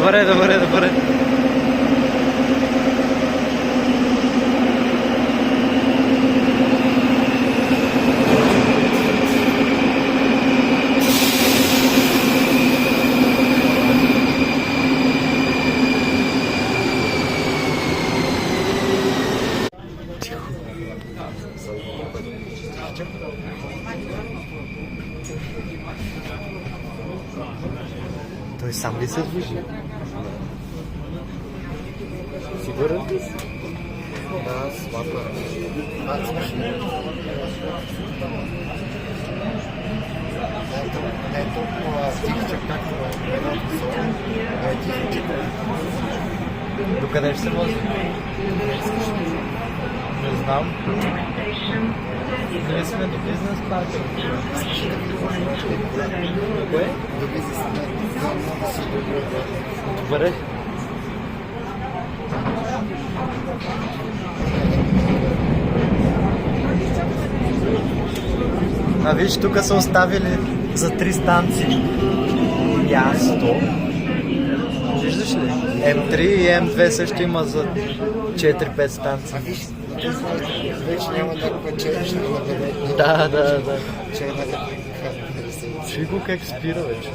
Добре, добре, добре. Той сам ли се движи? Сигурен ли си? Да, слабо. Не е толкова тихче, както е едното соло, но е тихичко. Докъде ще се вози? Не знам. Ние сме до бизнес парка. Кое? До бизнес много си добре. Добре. А виж, тук са оставили за 3 станции място. Виждаш ли? М3 и М2 също има за 4-5 станции. А виж, вече няма някаква черешна на бебето. Да. Че е някаква. Чуй го как спира вече.